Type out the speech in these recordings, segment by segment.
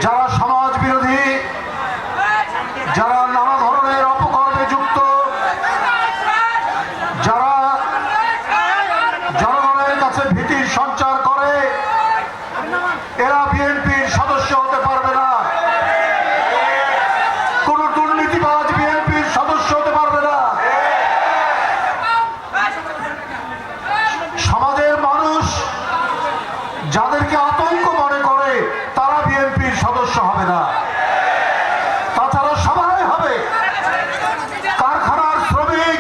যারা সমাজ বিরোধী, যারা নানা ধরনের অপকর্মে যুক্ত, যারা জনগণের কাছে ভীতির সঞ্চার করে, এরা বিএনপির সদস্য হতে পারবে না। কোন দুর্নীতিবাজ বিএনপির সদস্য হতে পারবে না। সমাজের মানুষ যাদেরকে আতঙ্ক মনে করে তারা বিএনপির সদস্য হবে না। তাছাড়া সবাই হবে কারখানার শ্রমিক,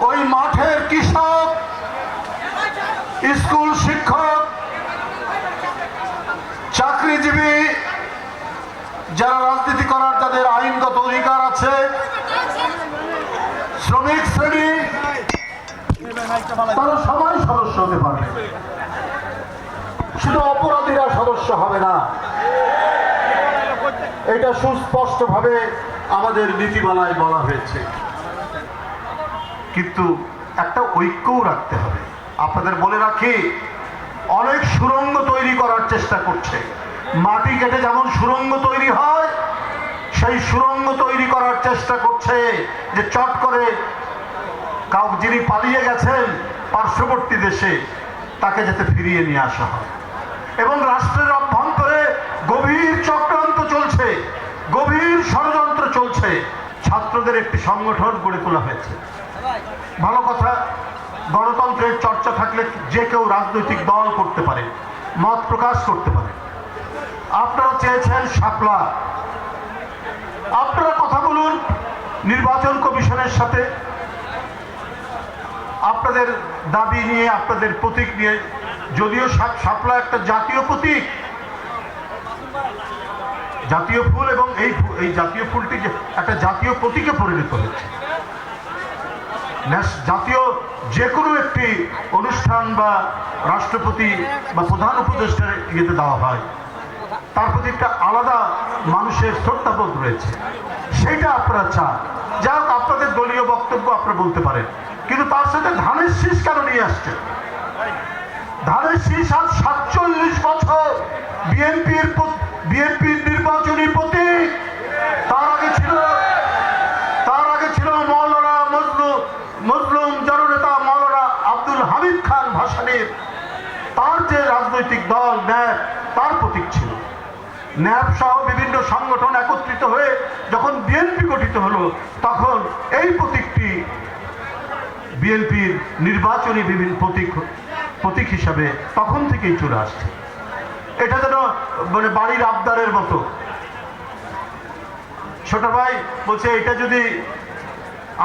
ওই মাঠের কৃষক, স্কুল শিক্ষক, চাকরিজীবী, যারা রাজনীতি করার যাদের আইনগত অধিকার আছে, শ্রমিক শ্রেণী, তারা সবাই সদস্য হতে পারবে। শুধু অপরাধীরা সদস্য হবে না। এটা সুস্পষ্টভাবে আমাদের নীতিমালায় বলা হয়েছে। কিন্তু একটা ঐক্যও রাখতে হবে। আপনাদের বলে রাখি, অনেক সুড়ঙ্গ তৈরি করার চেষ্টা করছে। মাটি কেটে যেমন সুড়ঙ্গ তৈরি হয়, সেই সুড়ঙ্গ তৈরি করার চেষ্টা করছে যে চট করে যিনি পালিয়ে গেছেন পার্শ্ববর্তী দেশে তাকে যাতে ফিরিয়ে নিয়ে আসা হয়। এবং রাষ্ট্রের অভ্যন্তরে গভীর চক্রান্ত চলছে, গভীর ষড়যন্ত্র চলছে। ছাত্রদের একটি সংগঠন গড়ে তোলা হয়েছে। ভালো কথা, গণতন্ত্রের চর্চা থাকলে যে কেউ রাজনৈতিক দল করতে পারে, মত প্রকাশ করতে পারে। আপনারা চেয়েছেন শাপলা, আপনারা কথা বলুন নির্বাচন কমিশনের সাথে, আপনাদের দাবি নিয়ে, আপনাদের প্রতীক নিয়ে। যদিও শাপলা একটা জাতীয় প্রতীক, জাতীয় ফুল, এবং এই জাতীয় ফুলটি একটা জাতীয় প্রতীকে পরিণত হয়েছে। জাতীয় যে কোনো একটি অনুষ্ঠান বা রাষ্ট্রপতি বা প্রধান উপদেষ্টার ইয়েতে দেওয়া হয়, তার প্রতি একটা আলাদা মানুষের শ্রদ্ধাবোধ রয়েছে। সেইটা আপনারা চান। যাই হোক, আপনাদের দলীয় বক্তব্য আপনারা বলতে পারেন, কিন্তু তার সাথে ধানের শীষ কেন নিয়ে আসছে? ধানের শীষ আজ ৪৭ বছর বিএনপির নির্বাচনী প্রতীক। তার আগে ছিল মৌলানা মজলুম জননেতা মৌলানা আব্দুল হামিদ খান ভাসানীর, তার যে রাজনৈতিক দল ন্যাপ, তার প্রতীক ছিল। ন্যাপ সহ বিভিন্ন সংগঠন একত্রিত হয়ে যখন বিএনপি গঠিত হলো, তখন এই প্রতীকটি বিএনপির নির্বাচনী বিভিন্ন প্রতীক হিসাবে তখন থেকেই চলে আসছে। এটা যেন মানে বাড়ির আবদারের মতো। ছোট ভাই বলছে, এটা যদি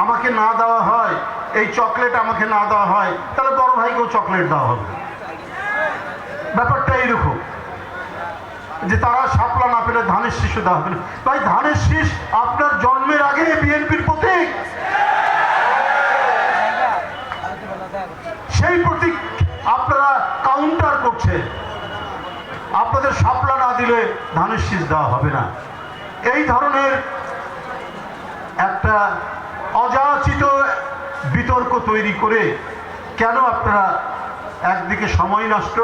আমাকে না দেওয়া হয়, এই চকলেট আমাকে না দেওয়া হয়, তাহলে বড় ভাইকেও চকলেট দেওয়া হবে। ব্যাপারটা এইরকম যে তারা শাপলা না পেলে ধানের শীষও দেওয়া হবে না। ভাই, ধানের শীষ আপনার জন্মের আগে বিএনপির প্রতীক। সেই প্রতীক আপনারা কাউন্টার করছে। আপনাদের শাপলা না দিলে ধানের শীষ দেওয়া হবে না। এই ধরনের একটা অযাচিত বিতর্ক তৈরি করে কেন আপনারা একদিকে সময় নষ্ট,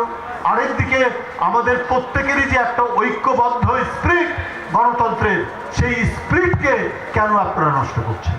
আরেকদিকে আমাদের প্রত্যেকেরই যে একটা ঐক্যবদ্ধ স্পিরিট গণতন্ত্রের, সেই স্পিরিটকে কেন আপনারা নষ্ট করছেন?